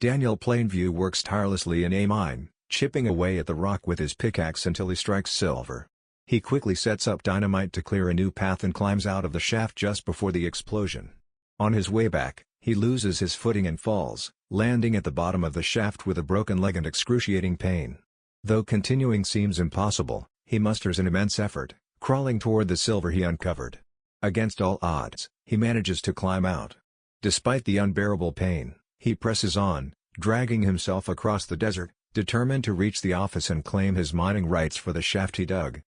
Daniel Plainview works tirelessly in a mine, chipping away at the rock with his pickaxe until he strikes silver. He quickly sets up dynamite to clear a new path and climbs out of the shaft just before the explosion. On his way back, he loses his footing and falls, landing at the bottom of the shaft with a broken leg and excruciating pain. Though continuing seems impossible, he musters an immense effort, crawling toward the silver he uncovered. Against all odds, he manages to climb out. Despite the unbearable pain, he presses on, dragging himself across the desert, determined to reach the office and claim his mining rights for the shaft he dug.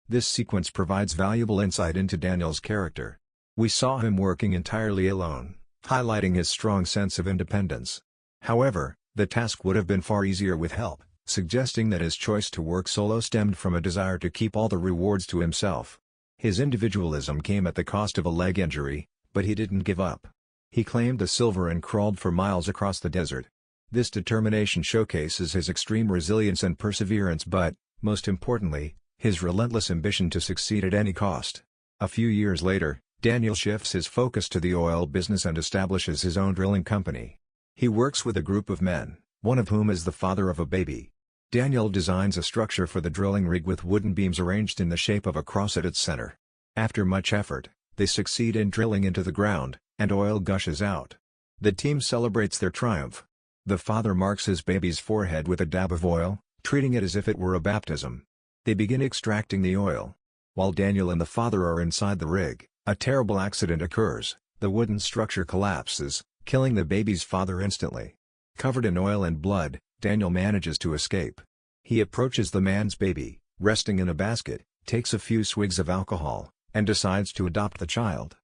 This sequence provides valuable insight into Daniel's character. We saw him working entirely alone, highlighting his strong sense of independence. However, the task would have been far easier with help, suggesting that his choice to work solo stemmed from a desire to keep all the rewards to himself. His individualism came at the cost of a leg injury, but he didn't give up. He claimed the silver and crawled for miles across the desert. This determination showcases his extreme resilience and perseverance but, most importantly, his relentless ambition to succeed at any cost. A few years later, Daniel shifts his focus to the oil business and establishes his own drilling company. He works with a group of men, one of whom is the father of a baby. Daniel designs a structure for the drilling rig with wooden beams arranged in the shape of a cross at its center. After much effort, they succeed in drilling into the ground, and oil gushes out. The team celebrates their triumph. The father marks his baby's forehead with a dab of oil, treating it as if it were a baptism. They begin extracting the oil. While Daniel and the father are inside the rig, a terrible accident occurs. The wooden structure collapses, killing the baby's father instantly. Covered in oil and blood, Daniel manages to escape. He approaches the man's baby, resting in a basket, takes a few swigs of alcohol, and decides to adopt the child.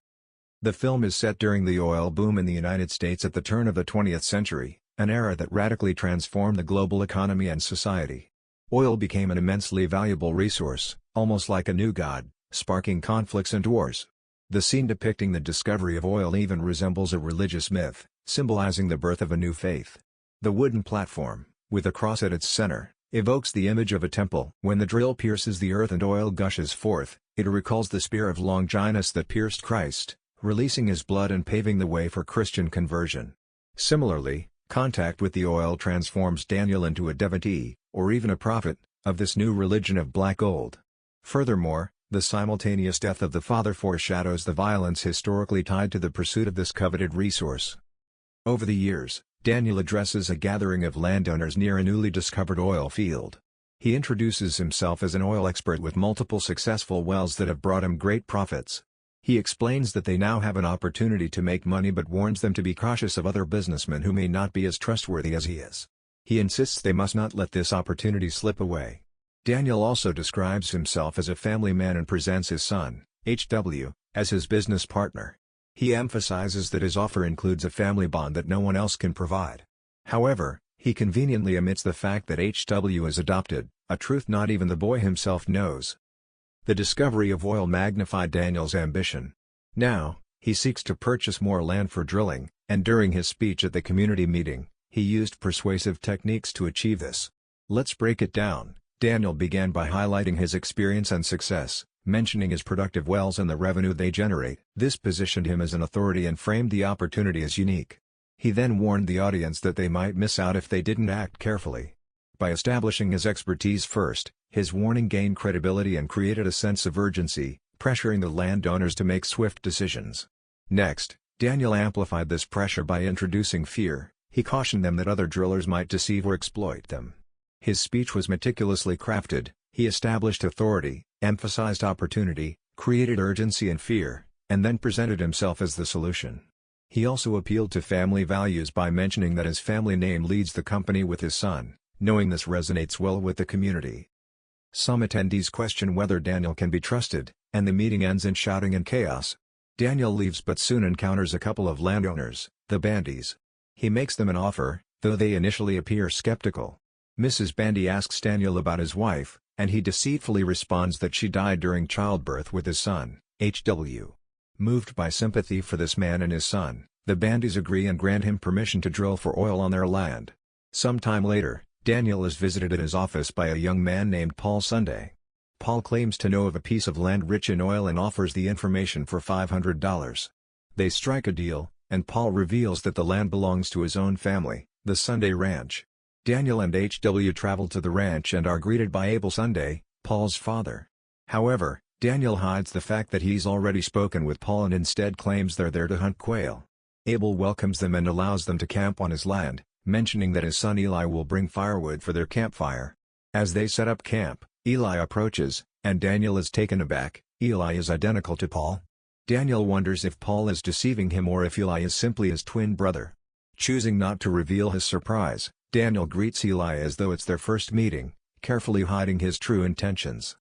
The film is set during the oil boom in the United States at the turn of the 20th century, an era that radically transformed the global economy and society. Oil became an immensely valuable resource, almost like a new god, sparking conflicts and wars. The scene depicting the discovery of oil even resembles a religious myth, symbolizing the birth of a new faith. The wooden platform, with a cross at its center, evokes the image of a temple. When the drill pierces the earth and oil gushes forth, it recalls the spear of Longinus that pierced Christ, releasing his blood and paving the way for Christian conversion. Similarly, contact with the oil transforms Daniel into a devotee, or even a prophet, of this new religion of black gold. Furthermore, the simultaneous death of the father foreshadows the violence historically tied to the pursuit of this coveted resource. Over the years, Daniel addresses a gathering of landowners near a newly discovered oil field. He introduces himself as an oil expert with multiple successful wells that have brought him great profits. He explains that they now have an opportunity to make money but warns them to be cautious of other businessmen who may not be as trustworthy as he is. He insists they must not let this opportunity slip away. Daniel also describes himself as a family man and presents his son, H.W., as his business partner. He emphasizes that his offer includes a family bond that no one else can provide. However, he conveniently omits the fact that H.W. is adopted, a truth not even the boy himself knows. The discovery of oil magnified Daniel's ambition. Now, he seeks to purchase more land for drilling, and during his speech at the community meeting, he used persuasive techniques to achieve this. Let's break it down. Daniel began by highlighting his experience and success, mentioning his productive wells and the revenue they generate. This positioned him as an authority and framed the opportunity as unique. He then warned the audience that they might miss out if they didn't act carefully. By establishing his expertise first, his warning gained credibility and created a sense of urgency, pressuring the landowners to make swift decisions. Next, Daniel amplified this pressure by introducing fear. He cautioned them that other drillers might deceive or exploit them. His speech was meticulously crafted. He established authority, emphasized opportunity, created urgency and fear, and then presented himself as the solution. He also appealed to family values by mentioning that his family name leads the company with his son, knowing this resonates well with the community. Some attendees question whether Daniel can be trusted, and the meeting ends in shouting and chaos. Daniel leaves but soon encounters a couple of landowners, the Bandys. He makes them an offer, though they initially appear skeptical. Mrs. Bandy asks Daniel about his wife, and he deceitfully responds that she died during childbirth with his son, H.W. Moved by sympathy for this man and his son, the Bandys agree and grant him permission to drill for oil on their land. Some time later, Daniel is visited at his office by a young man named Paul Sunday. Paul claims to know of a piece of land rich in oil and offers the information for $500. They strike a deal, and Paul reveals that the land belongs to his own family, The Sunday Ranch. Daniel and HW travel to the ranch and are greeted by Abel Sunday, Paul's father. However, Daniel hides the fact that he's already spoken with Paul and instead claims they're there to hunt quail. Abel welcomes them and allows them to camp on his land, mentioning that his son Eli will bring firewood for their campfire. As they set up camp, Eli approaches, and Daniel is taken aback. Eli is identical to Paul. Daniel wonders if Paul is deceiving him or if Eli is simply his twin brother. Choosing not to reveal his surprise, Daniel greets Eli as though it's their first meeting, carefully hiding his true intentions.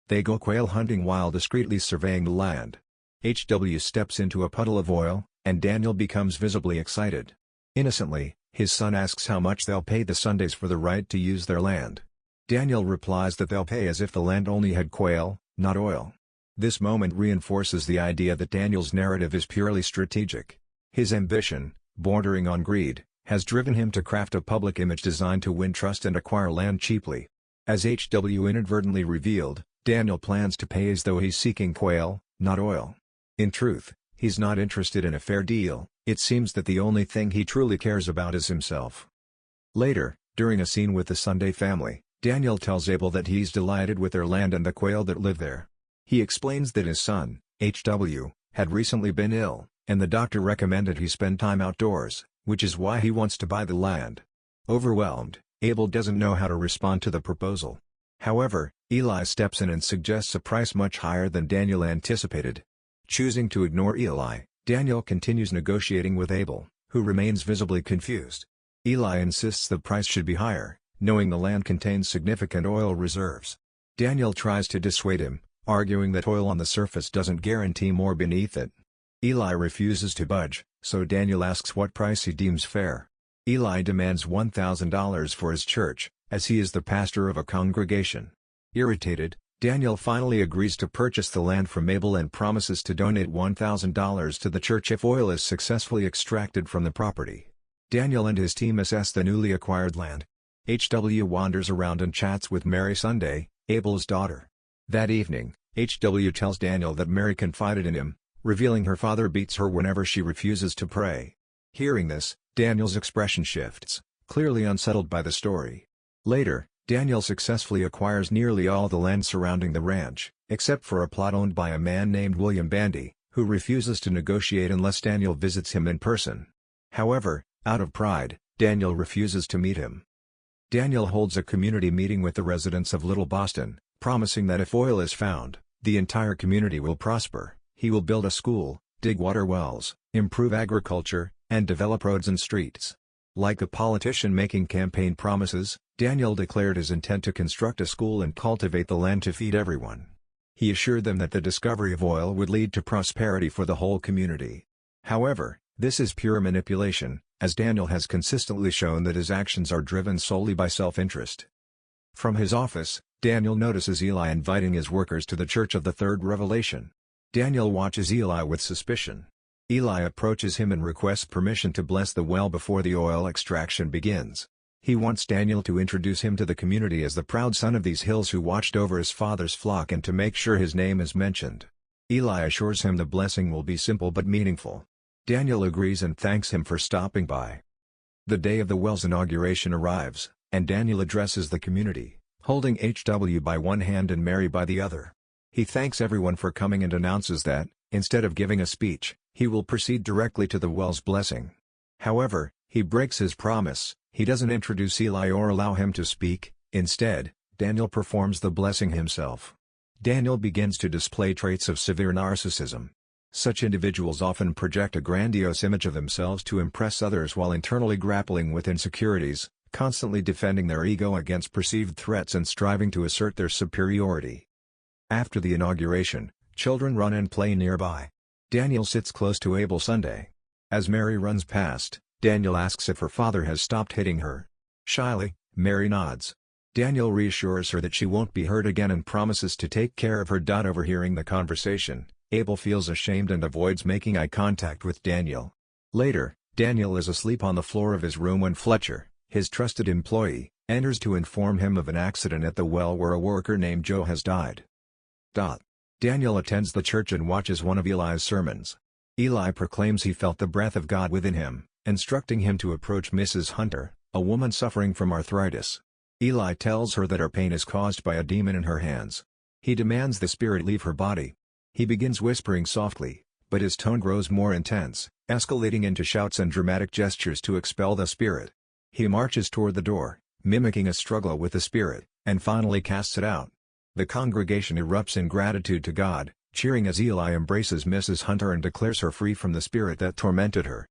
They go quail hunting while discreetly surveying the land. HW steps into a puddle of oil, and Daniel becomes visibly excited. Innocently, his son asks how much they'll pay the Sundays for the right to use their land. Daniel replies that they'll pay as if the land only had quail, not oil. This moment reinforces the idea that Daniel's narrative is purely strategic. His ambition, bordering on greed, has driven him to craft a public image designed to win trust and acquire land cheaply. As HW inadvertently revealed, Daniel plans to pay as though he's seeking quail, not oil. In truth, he's not interested in a fair deal. It seems that the only thing he truly cares about is himself. Later, during a scene with the Sunday family, Daniel tells Abel that he's delighted with their land and the quail that live there. He explains that his son, HW, had recently been ill, and the doctor recommended he spend time outdoors, which is why he wants to buy the land. Overwhelmed, Abel doesn't know how to respond to the proposal. However, Eli steps in and suggests a price much higher than Daniel anticipated. Choosing to ignore Eli, Daniel continues negotiating with Abel, who remains visibly confused. Eli insists the price should be higher, knowing the land contains significant oil reserves. Daniel tries to dissuade him, arguing that oil on the surface doesn't guarantee more beneath it. Eli refuses to budge, so Daniel asks what price he deems fair. Eli demands $1,000 for his church, as he is the pastor of a congregation. Irritated, Daniel finally agrees to purchase the land from Abel and promises to donate $1,000 to the church if oil is successfully extracted from the property. Daniel and his team assess the newly acquired land. HW wanders around and chats with Mary Sunday, Abel's daughter. That evening, HW tells Daniel that Mary confided in him, revealing her father beats her whenever she refuses to pray. Hearing this, Daniel's expression shifts, clearly unsettled by the story. Later, Daniel successfully acquires nearly all the land surrounding the ranch, except for a plot owned by a man named William Bandy, who refuses to negotiate unless Daniel visits him in person. However, out of pride, Daniel refuses to meet him. Daniel holds a community meeting with the residents of Little Boston, promising that if oil is found, the entire community will prosper. He will build a school, dig water wells, improve agriculture, and develop roads and streets. Like a politician making campaign promises, Daniel declared his intent to construct a school and cultivate the land to feed everyone. He assured them that the discovery of oil would lead to prosperity for the whole community. However, this is pure manipulation, as Daniel has consistently shown that his actions are driven solely by self-interest. From his office, Daniel notices Eli inviting his workers to the Church of the Third Revelation. Daniel watches Eli with suspicion. Eli approaches him and requests permission to bless the well before the oil extraction begins. He wants Daniel to introduce him to the community as the proud son of these hills who watched over his father's flock and to make sure his name is mentioned. Eli assures him the blessing will be simple but meaningful. Daniel agrees and thanks him for stopping by. The day of the well's inauguration arrives, and Daniel addresses the community, holding HW by one hand and Mary by the other. He thanks everyone for coming and announces that, instead of giving a speech, he will proceed directly to the well's blessing. However, he breaks his promise. He doesn't introduce Eli or allow him to speak. Instead, Daniel performs the blessing himself. Daniel begins to display traits of severe narcissism. Such individuals often project a grandiose image of themselves to impress others while internally grappling with insecurities, constantly defending their ego against perceived threats and striving to assert their superiority. After the inauguration, children run and play nearby. Daniel sits close to Abel Sunday. As Mary runs past, Daniel asks if her father has stopped hitting her. Shyly, Mary nods. Daniel reassures her that she won't be hurt again and promises to take care of her. Overhearing the conversation, Abel feels ashamed and avoids making eye contact with Daniel. Later, Daniel is asleep on the floor of his room when Fletcher, his trusted employee, enters to inform him of an accident at the well where a worker named Joe has died. Daniel attends the church and watches one of Eli's sermons. Eli proclaims he felt the breath of God within him, instructing him to approach Mrs. Hunter, a woman suffering from arthritis. Eli tells her that her pain is caused by a demon in her hands. He demands the spirit leave her body. He begins whispering softly, but his tone grows more intense, escalating into shouts and dramatic gestures to expel the spirit. He marches toward the door, mimicking a struggle with the spirit, and finally casts it out. The congregation erupts in gratitude to God, cheering as Eli embraces Mrs. Hunter and declares her free from the spirit that tormented her.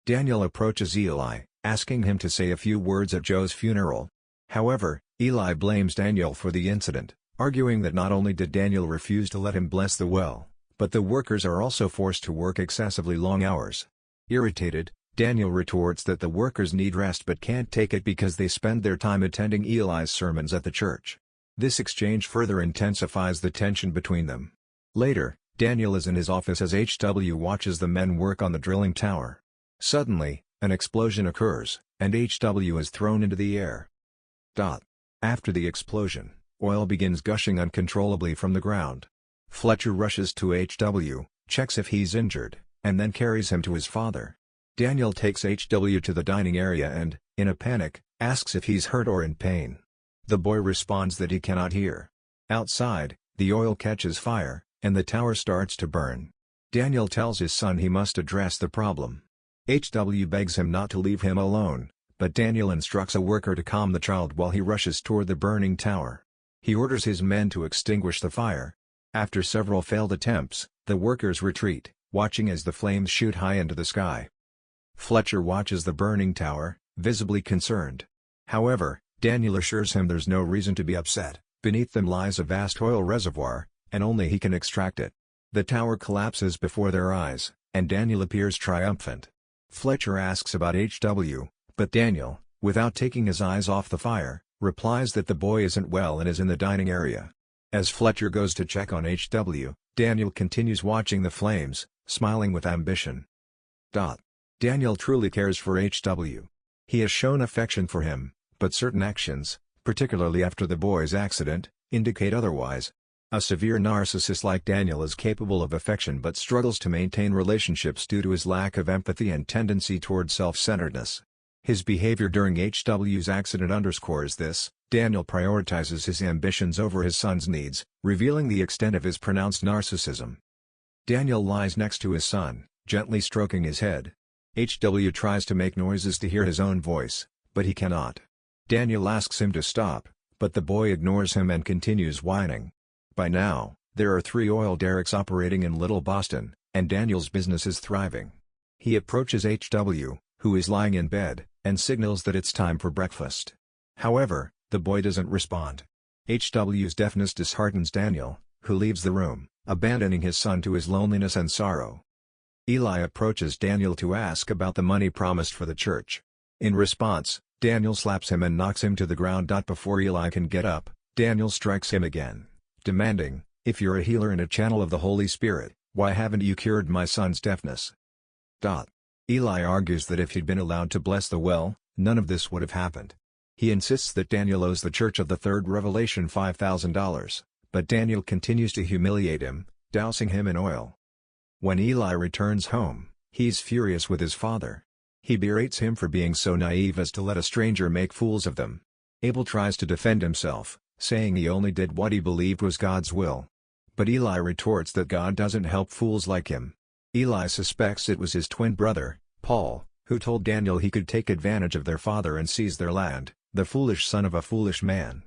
Daniel approaches Eli, asking him to say a few words at Joe's funeral. However, Eli blames Daniel for the incident, arguing that not only did Daniel refuse to let him bless the well, but the workers are also forced to work excessively long hours. Irritated, Daniel retorts that the workers need rest but can't take it because they spend their time attending Eli's sermons at the church. This exchange further intensifies the tension between them. Later, Daniel is in his office as HW watches the men work on the drilling tower. Suddenly, an explosion occurs, and HW is thrown into the air. After the explosion, oil begins gushing uncontrollably from the ground. Fletcher rushes to HW, checks if he's injured, and then carries him to his father. Daniel takes HW to the dining area and, in a panic, asks if he's hurt or in pain. The boy responds that he cannot hear. Outside, the oil catches fire, and the tower starts to burn. Daniel tells his son he must address the problem. HW begs him not to leave him alone, but Daniel instructs a worker to calm the child while he rushes toward the burning tower. He orders his men to extinguish the fire. After several failed attempts, the workers retreat, watching as the flames shoot high into the sky. Fletcher watches the burning tower, visibly concerned. However, Daniel assures him there's no reason to be upset. Beneath them lies a vast oil reservoir, and only he can extract it. The tower collapses before their eyes, and Daniel appears triumphant. Fletcher asks about HW, but Daniel, without taking his eyes off the fire, replies that the boy isn't well and is in the dining area. As Fletcher goes to check on HW, Daniel continues watching the flames, smiling with ambition. Daniel truly cares for HW. He has shown affection for him, but certain actions, particularly after the boy's accident, indicate otherwise. A severe narcissist like Daniel is capable of affection but struggles to maintain relationships due to his lack of empathy and tendency toward self-centeredness. His behavior during HW's accident underscores this. Daniel prioritizes his ambitions over his son's needs, revealing the extent of his pronounced narcissism. Daniel lies next to his son, gently stroking his head. HW tries to make noises to hear his own voice, but he cannot. Daniel asks him to stop, but the boy ignores him and continues whining. By now, there are 3 oil derricks operating in Little Boston, and Daniel's business is thriving. He approaches HW, who is lying in bed, and signals that it's time for breakfast. However, the boy doesn't respond. HW's deafness disheartens Daniel, who leaves the room, abandoning his son to his loneliness and sorrow. Eli approaches Daniel to ask about the money promised for the church. In response, Daniel slaps him and knocks him to the ground. Before Eli can get up, Daniel strikes him again, demanding, "If you're a healer and a channel of the Holy Spirit, why haven't you cured my son's deafness?" Eli argues that if he'd been allowed to bless the well, none of this would have happened. He insists that Daniel owes the Church of the Third Revelation $5,000, but Daniel continues to humiliate him, dousing him in oil. When Eli returns home, he's furious with his father. He berates him for being so naive as to let a stranger make fools of them. Abel tries to defend himself, saying he only did what he believed was God's will. But Eli retorts that God doesn't help fools like him. Eli suspects it was his twin brother, Paul, who told Daniel he could take advantage of their father and seize their land, the foolish son of a foolish man.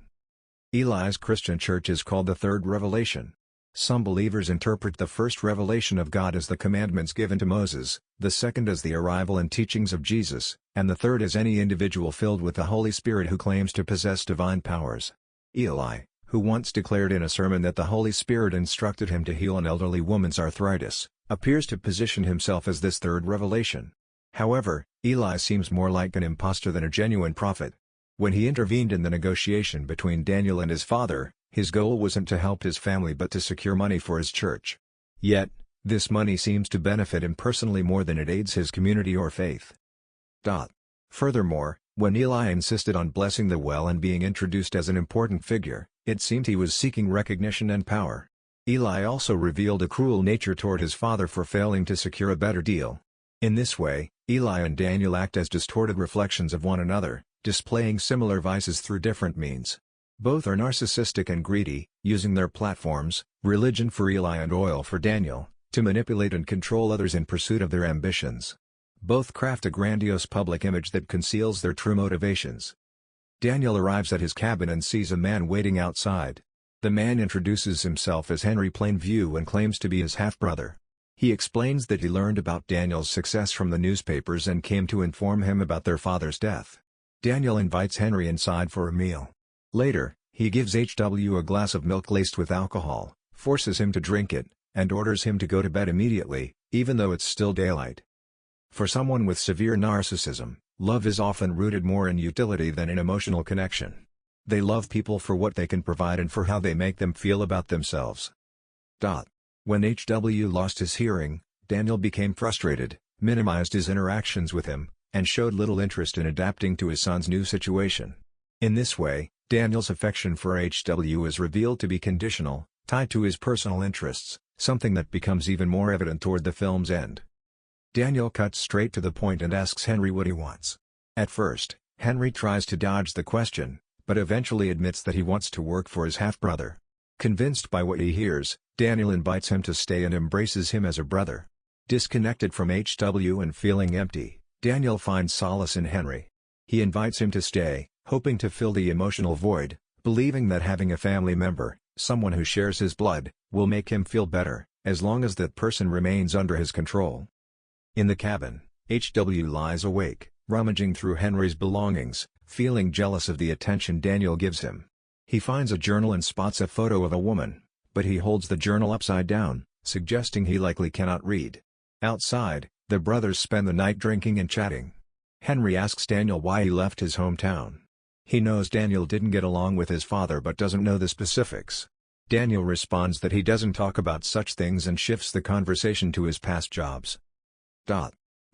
Eli's Christian church is called the Third Revelation. Some believers interpret the first revelation of God as the commandments given to Moses, the second as the arrival and teachings of Jesus, and the third as any individual filled with the Holy Spirit who claims to possess divine powers. Eli, who once declared in a sermon that the Holy Spirit instructed him to heal an elderly woman's arthritis, appears to position himself as this third revelation. However, Eli seems more like an impostor than a genuine prophet. When he intervened in the negotiation between Daniel and his father, his goal wasn't to help his family but to secure money for his church. Yet, this money seems to benefit him personally more than it aids his community or faith. Furthermore, when Eli insisted on blessing the well and being introduced as an important figure, it seemed he was seeking recognition and power. Eli also revealed a cruel nature toward his father for failing to secure a better deal. In this way, Eli and Daniel act as distorted reflections of one another, displaying similar vices through different means. Both are narcissistic and greedy, using their platforms, religion for Eli and oil for Daniel, to manipulate and control others in pursuit of their ambitions. Both craft a grandiose public image that conceals their true motivations. Daniel arrives at his cabin and sees a man waiting outside. The man introduces himself as Henry Plainview and claims to be his half-brother. He explains that he learned about Daniel's success from the newspapers and came to inform him about their father's death. Daniel invites Henry inside for a meal. Later, he gives HW a glass of milk laced with alcohol, forces him to drink it, and orders him to go to bed immediately, even though it's still daylight. For someone with severe narcissism, love is often rooted more in utility than in emotional connection. They love people for what they can provide and for how they make them feel about themselves. When HW lost his hearing, Daniel became frustrated, minimized his interactions with him, and showed little interest in adapting to his son's new situation. In this way, Daniel's affection for HW is revealed to be conditional, tied to his personal interests, something that becomes even more evident toward the film's end. Daniel cuts straight to the point and asks Henry what he wants. At first, Henry tries to dodge the question, but eventually admits that he wants to work for his half-brother. Convinced by what he hears, Daniel invites him to stay and embraces him as a brother. Disconnected from HW and feeling empty, Daniel finds solace in Henry. He invites him to stay, hoping to fill the emotional void, believing that having a family member, someone who shares his blood, will make him feel better, as long as that person remains under his control. In the cabin, HW lies awake, rummaging through Henry's belongings, feeling jealous of the attention Daniel gives him. He finds a journal and spots a photo of a woman, but he holds the journal upside down, suggesting he likely cannot read. Outside, the brothers spend the night drinking and chatting. Henry asks Daniel why he left his hometown. He knows Daniel didn't get along with his father but doesn't know the specifics. Daniel responds that he doesn't talk about such things and shifts the conversation to his past jobs.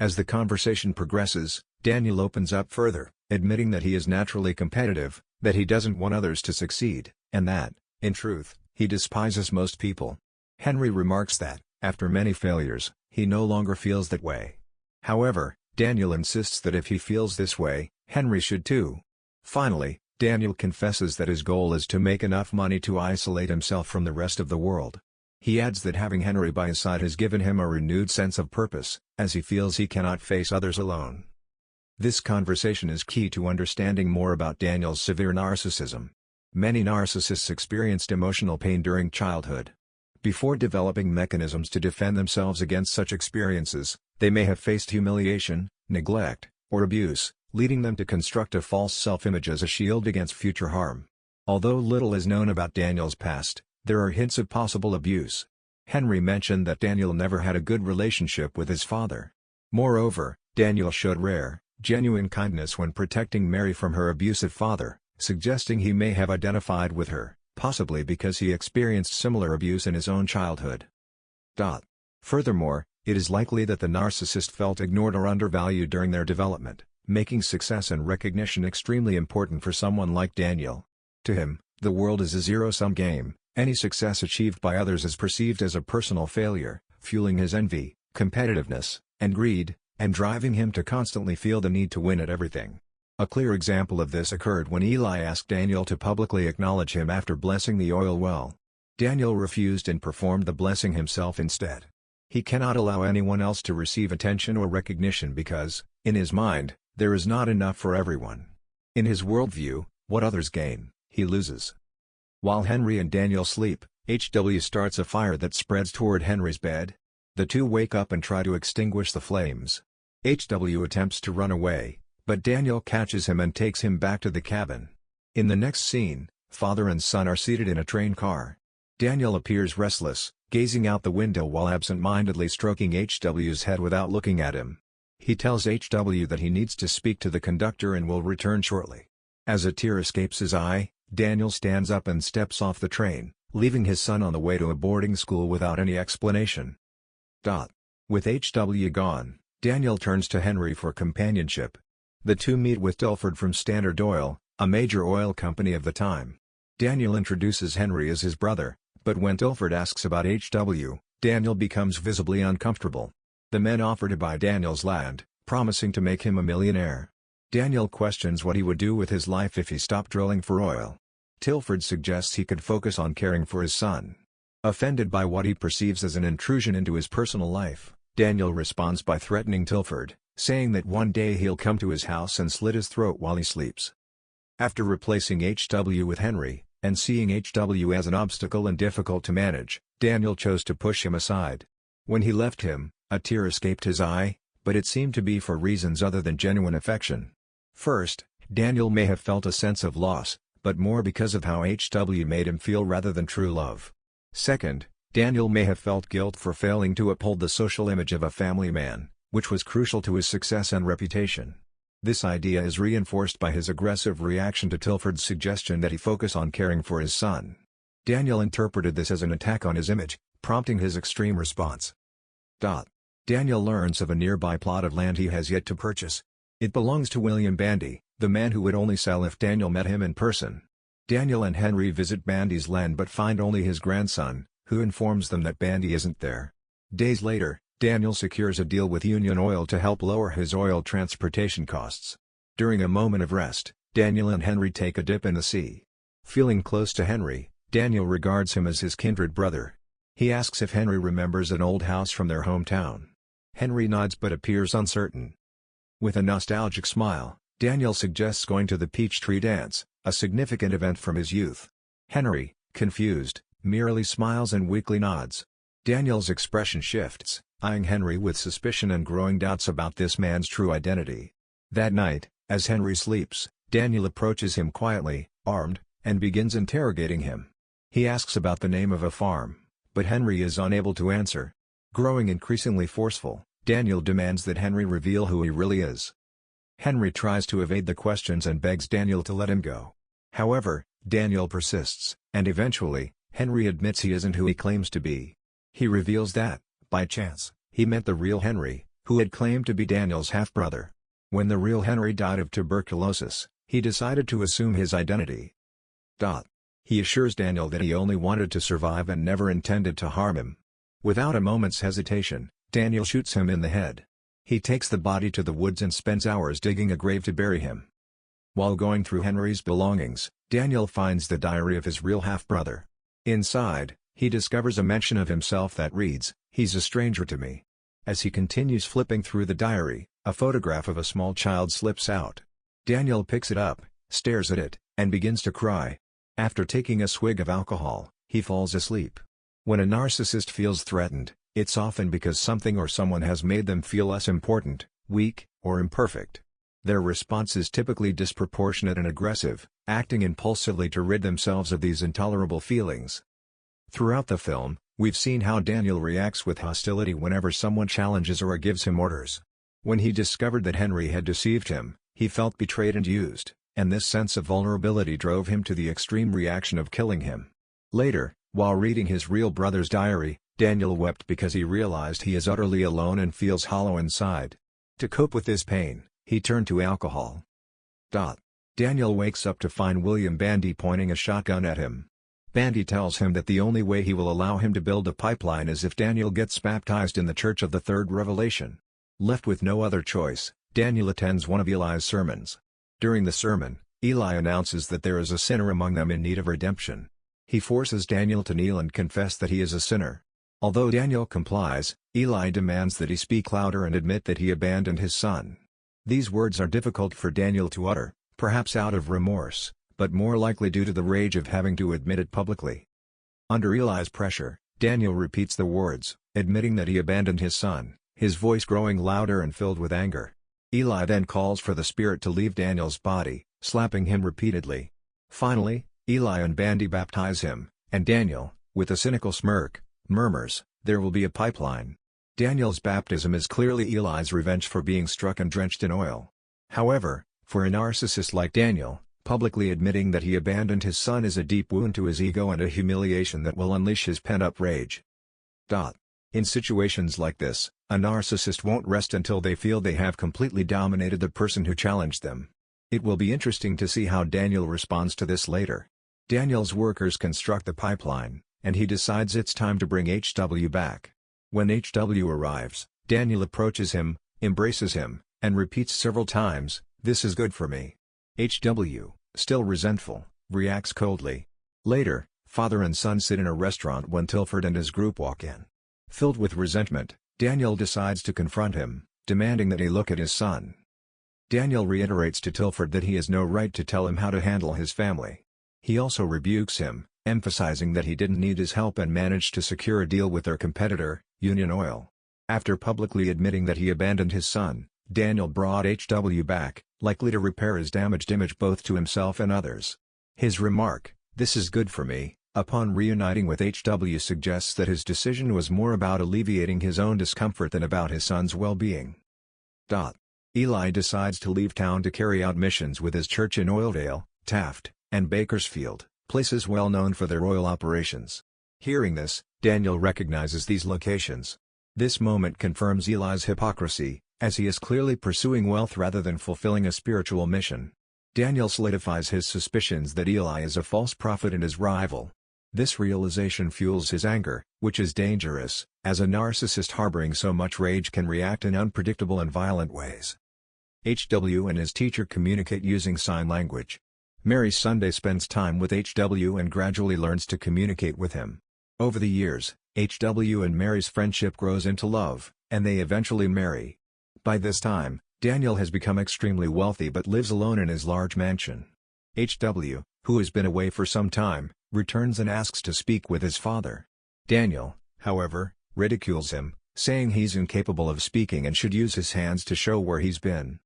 As the conversation progresses, Daniel opens up further, admitting that he is naturally competitive, that he doesn't want others to succeed, and that, in truth, he despises most people. Henry remarks that, after many failures, he no longer feels that way. However, Daniel insists that if he feels this way, Henry should too. Finally, Daniel confesses that his goal is to make enough money to isolate himself from the rest of the world. He adds that having Henry by his side has given him a renewed sense of purpose, as he feels he cannot face others alone. This conversation is key to understanding more about Daniel's severe narcissism. Many narcissists experienced emotional pain during childhood. Before developing mechanisms to defend themselves against such experiences, they may have faced humiliation, neglect, or abuse, leading them to construct a false self-image as a shield against future harm. Although little is known about Daniel's past, there are hints of possible abuse. Henry mentioned that Daniel never had a good relationship with his father. Moreover, Daniel showed rare, genuine kindness when protecting Mary from her abusive father, suggesting he may have identified with her, possibly because he experienced similar abuse in his own childhood. Furthermore, it is likely that the narcissist felt ignored or undervalued during their development, making success and recognition extremely important for someone like Daniel. To him, the world is a zero-sum game. Any success achieved by others is perceived as a personal failure, fueling his envy, competitiveness, and greed, and driving him to constantly feel the need to win at everything. A clear example of this occurred when Eli asked Daniel to publicly acknowledge him after blessing the oil well. Daniel refused and performed the blessing himself instead. He cannot allow anyone else to receive attention or recognition because, in his mind, there is not enough for everyone. In his worldview, what others gain, he loses. While Henry and Daniel sleep, HW starts a fire that spreads toward Henry's bed. The two wake up and try to extinguish the flames. HW attempts to run away, but Daniel catches him and takes him back to the cabin. In the next scene, father and son are seated in a train car. Daniel appears restless, gazing out the window while absent-mindedly stroking HW's head without looking at him. He tells HW that he needs to speak to the conductor and will return shortly. As a tear escapes his eye, Daniel stands up and steps off the train, leaving his son on the way to a boarding school without any explanation. With HW gone, Daniel turns to Henry for companionship. The two meet with Dilford from Standard Oil, a major oil company of the time. Daniel introduces Henry as his brother, but when Dilford asks about HW, Daniel becomes visibly uncomfortable. The men offer to buy Daniel's land, promising to make him a millionaire. Daniel questions what he would do with his life if he stopped drilling for oil. Tilford suggests he could focus on caring for his son. Offended by what he perceives as an intrusion into his personal life, Daniel responds by threatening Tilford, saying that one day he'll come to his house and slit his throat while he sleeps. After replacing HW with Henry, and seeing HW as an obstacle and difficult to manage, Daniel chose to push him aside. When he left him, a tear escaped his eye, but it seemed to be for reasons other than genuine affection. First, Daniel may have felt a sense of loss, but more because of how HW made him feel rather than true love. Second, Daniel may have felt guilt for failing to uphold the social image of a family man, which was crucial to his success and reputation. This idea is reinforced by his aggressive reaction to Tilford's suggestion that he focus on caring for his son. Daniel interpreted this as an attack on his image, prompting his extreme response. Daniel learns of a nearby plot of land he has yet to purchase. It belongs to William Bandy, the man who would only sell if Daniel met him in person. Daniel and Henry visit Bandy's land but find only his grandson, who informs them that Bandy isn't there. Days later, Daniel secures a deal with Union Oil to help lower his oil transportation costs. During a moment of rest, Daniel and Henry take a dip in the sea. Feeling close to Henry, Daniel regards him as his kindred brother. He asks if Henry remembers an old house from their hometown. Henry nods but appears uncertain. With a nostalgic smile, Daniel suggests going to the Peachtree Dance, a significant event from his youth. Henry, confused, merely smiles and weakly nods. Daniel's expression shifts, eyeing Henry with suspicion and growing doubts about this man's true identity. That night, as Henry sleeps, Daniel approaches him quietly, armed, and begins interrogating him. He asks about the name of a farm, but Henry is unable to answer. Growing increasingly forceful, Daniel demands that Henry reveal who he really is. Henry tries to evade the questions and begs Daniel to let him go. However, Daniel persists, and eventually, Henry admits he isn't who he claims to be. He reveals that, by chance, he met the real Henry, who had claimed to be Daniel's half-brother. When the real Henry died of tuberculosis, he decided to assume his identity. He assures Daniel that he only wanted to survive and never intended to harm him. Without a moment's hesitation, Daniel shoots him in the head. He takes the body to the woods and spends hours digging a grave to bury him. While going through Henry's belongings, Daniel finds the diary of his real half-brother. Inside, he discovers a mention of himself that reads, "He's a stranger to me." As he continues flipping through the diary, a photograph of a small child slips out. Daniel picks it up, stares at it, and begins to cry. After taking a swig of alcohol, he falls asleep. When a narcissist feels threatened, it's often because something or someone has made them feel less important, weak, or imperfect. Their response is typically disproportionate and aggressive, acting impulsively to rid themselves of these intolerable feelings. Throughout the film, we've seen how Daniel reacts with hostility whenever someone challenges or gives him orders. When he discovered that Henry had deceived him, he felt betrayed and used, and this sense of vulnerability drove him to the extreme reaction of killing him. Later, while reading his real brother's diary, Daniel wept because he realized he is utterly alone and feels hollow inside. To cope with this pain, he turned to alcohol. Daniel wakes up to find William Bandy pointing a shotgun at him. Bandy tells him that the only way he will allow him to build a pipeline is if Daniel gets baptized in the Church of the Third Revelation. Left with no other choice, Daniel attends one of Eli's sermons. During the sermon, Eli announces that there is a sinner among them in need of redemption. He forces Daniel to kneel and confess that he is a sinner. Although Daniel complies, Eli demands that he speak louder and admit that he abandoned his son. These words are difficult for Daniel to utter, perhaps out of remorse, but more likely due to the rage of having to admit it publicly. Under Eli's pressure, Daniel repeats the words, admitting that he abandoned his son, his voice growing louder and filled with anger. Eli then calls for the spirit to leave Daniel's body, slapping him repeatedly. Finally, Eli and Bandy baptize him, and Daniel, with a cynical smirk, murmurs, "There will be a pipeline." Daniel's baptism is clearly Eli's revenge for being struck and drenched in oil. However, for a narcissist like Daniel, publicly admitting that he abandoned his son is a deep wound to his ego and a humiliation that will unleash his pent-up rage. In situations like this, a narcissist won't rest until they feel they have completely dominated the person who challenged them. It will be interesting to see how Daniel responds to this later. Daniel's workers construct the pipeline, and he decides it's time to bring HW back. When HW arrives, Daniel approaches him, embraces him, and repeats several times, "This is good for me." HW, still resentful, reacts coldly. Later, father and son sit in a restaurant when Tilford and his group walk in. Filled with resentment, Daniel decides to confront him, demanding that he look at his son. Daniel reiterates to Tilford that he has no right to tell him how to handle his family. He also rebukes him, emphasizing that he didn't need his help and managed to secure a deal with their competitor, Union Oil. After publicly admitting that he abandoned his son, Daniel brought HW back, likely to repair his damaged image both to himself and others. His remark, "This is good for me," upon reuniting with HW suggests that his decision was more about alleviating his own discomfort than about his son's well-being. Eli decides to leave town to carry out missions with his church in Oildale, Taft, and Bakersfield, places well known for their oil operations. Hearing this, Daniel recognizes these locations. This moment confirms Eli's hypocrisy, as he is clearly pursuing wealth rather than fulfilling a spiritual mission. Daniel solidifies his suspicions that Eli is a false prophet and his rival. This realization fuels his anger, which is dangerous, as a narcissist harboring so much rage can react in unpredictable and violent ways. HW and his teacher communicate using sign language. Mary Sunday spends time with HW and gradually learns to communicate with him. Over the years, HW and Mary's friendship grows into love, and they eventually marry. By this time, Daniel has become extremely wealthy but lives alone in his large mansion. HW, who has been away for some time, returns and asks to speak with his father. Daniel, however, ridicules him, saying he's incapable of speaking and should use his hands to show where he's been.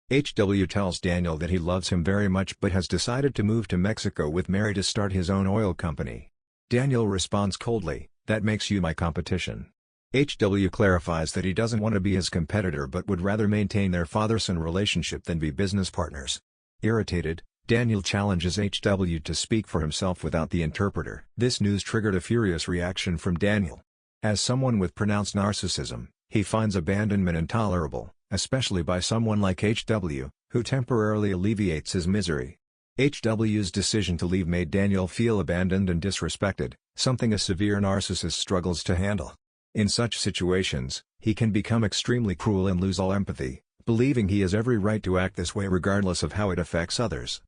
HW tells Daniel that he loves him very much but has decided to move to Mexico with Mary to start his own oil company. Daniel responds coldly, "That makes you my competition." HW clarifies that he doesn't want to be his competitor but would rather maintain their father-son relationship than be business partners. Irritated, Daniel challenges HW to speak for himself without the interpreter. This news triggered a furious reaction from Daniel. As someone with pronounced narcissism, he finds abandonment intolerable, especially by someone like HW, who temporarily alleviates his misery. HW's decision to leave made Daniel feel abandoned and disrespected, something a severe narcissist struggles to handle. In such situations, he can become extremely cruel and lose all empathy, believing he has every right to act this way regardless of how it affects others.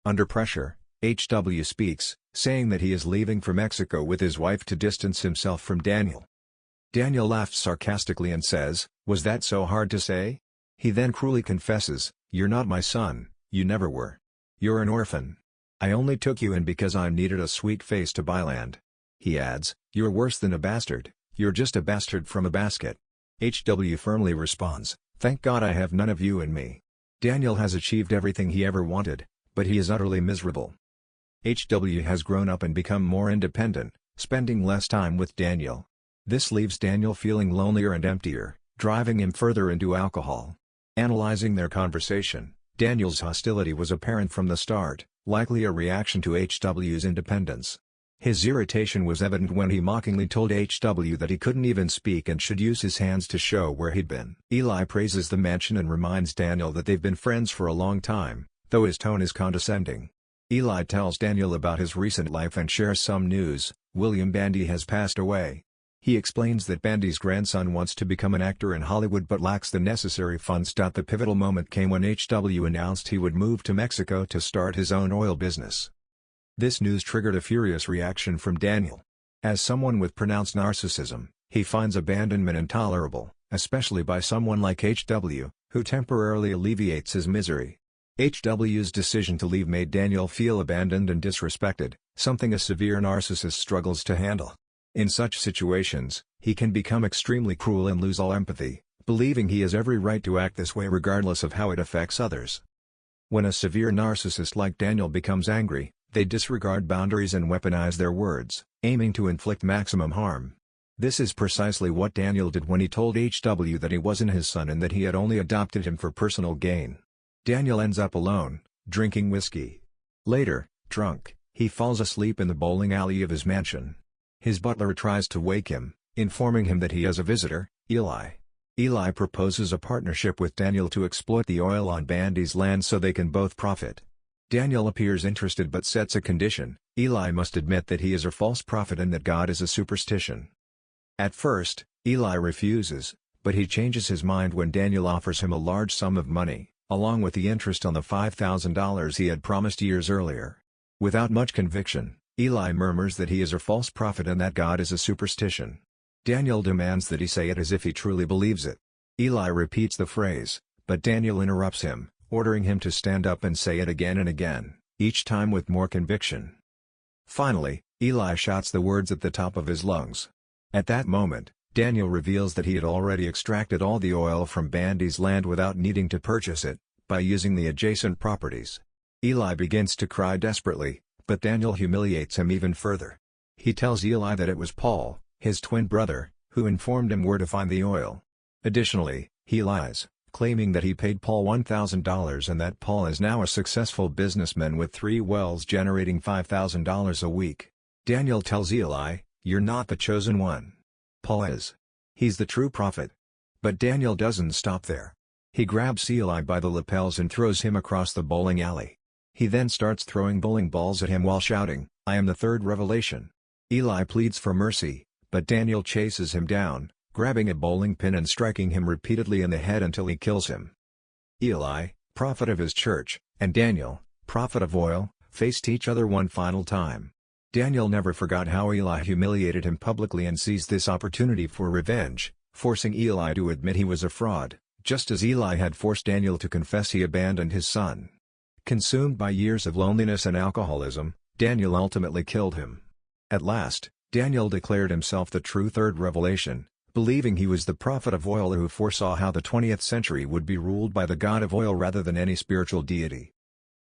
Under pressure, HW speaks, saying that he is leaving for Mexico with his wife to distance himself from Daniel. Daniel laughs sarcastically and says, "Was that so hard to say?" He then cruelly confesses, "You're not my son, you never were. You're an orphan. I only took you in because I needed a sweet face to buy land." He adds, "You're worse than a bastard, you're just a bastard from a basket." HW firmly responds, "Thank God I have none of you in me." Daniel has achieved everything he ever wanted, but he is utterly miserable. HW has grown up and become more independent, spending less time with Daniel. This leaves Daniel feeling lonelier and emptier, driving him further into alcohol. Analyzing their conversation, Daniel's hostility was apparent from the start, likely a reaction to HW's independence. His irritation was evident when he mockingly told HW that he couldn't even speak and should use his hands to show where he'd been. Eli praises the mansion and reminds Daniel that they've been friends for a long time, though his tone is condescending. Eli tells Daniel about his recent life and shares some news. William Bandy has passed away. He explains that Bandy's grandson wants to become an actor in Hollywood but lacks the necessary funds. The pivotal moment came when HW announced he would move to Mexico to start his own oil business. This news triggered a furious reaction from Daniel. As someone with pronounced narcissism, he finds abandonment intolerable, especially by someone like HW, who temporarily alleviates his misery. HW's decision to leave made Daniel feel abandoned and disrespected, something a severe narcissist struggles to handle. In such situations, he can become extremely cruel and lose all empathy, believing he has every right to act this way regardless of how it affects others. When a severe narcissist like Daniel becomes angry, they disregard boundaries and weaponize their words, aiming to inflict maximum harm. This is precisely what Daniel did when he told HW that he wasn't his son and that he had only adopted him for personal gain. Daniel ends up alone, drinking whiskey. Later, drunk, he falls asleep in the bowling alley of his mansion. His butler tries to wake him, informing him that he has a visitor, Eli. Eli proposes a partnership with Daniel to exploit the oil on Bandy's land so they can both profit. Daniel appears interested but sets a condition: Eli must admit that he is a false prophet and that God is a superstition. At first, Eli refuses, But he changes his mind when Daniel offers him a large sum of money, along with the interest on the $5,000 he had promised years earlier. Without much conviction, Eli murmurs that he is a false prophet and that God is a superstition. Daniel demands that he say it as if he truly believes it. Eli repeats the phrase, but Daniel interrupts him, ordering him to stand up and say it again and again, each time with more conviction. Finally, Eli shouts the words at the top of his lungs. At that moment, Daniel reveals that he had already extracted all the oil from Bandy's land without needing to purchase it, by using the adjacent properties. Eli begins to cry desperately, but Daniel humiliates him even further. He tells Eli that it was Paul, his twin brother, who informed him where to find the oil. Additionally, he lies, claiming that he paid Paul $1,000 and that Paul is now a successful businessman with 3 wells generating $5,000 a week. Daniel tells Eli, "You're not the chosen one. Paul is. He's the true prophet." But Daniel doesn't stop there. He grabs Eli by the lapels and throws him across the bowling alley. He then starts throwing bowling balls at him while shouting, "I am the third revelation." Eli pleads for mercy, but Daniel chases him down, grabbing a bowling pin and striking him repeatedly in the head until he kills him. Eli, prophet of his church, and Daniel, prophet of oil, faced each other one final time. Daniel never forgot how Eli humiliated him publicly and seized this opportunity for revenge, forcing Eli to admit he was a fraud, just as Eli had forced Daniel to confess he abandoned his son. Consumed by years of loneliness and alcoholism, Daniel ultimately killed him. At last, Daniel declared himself the true third revelation, believing he was the prophet of oil who foresaw how the 20th century would be ruled by the god of oil rather than any spiritual deity.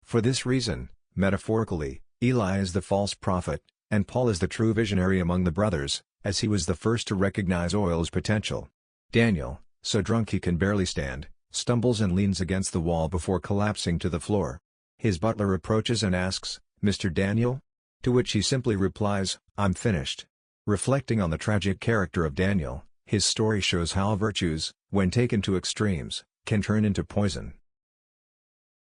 For this reason, metaphorically, Eli is the false prophet, and Paul is the true visionary among the brothers, as he was the first to recognize oil's potential. Daniel, so drunk he can barely stand, stumbles and leans against the wall before collapsing to the floor. His butler approaches and asks, "Mr. Daniel?" To which he simply replies, "I'm finished." Reflecting on the tragic character of Daniel, his story shows how virtues, when taken to extremes, can turn into poison.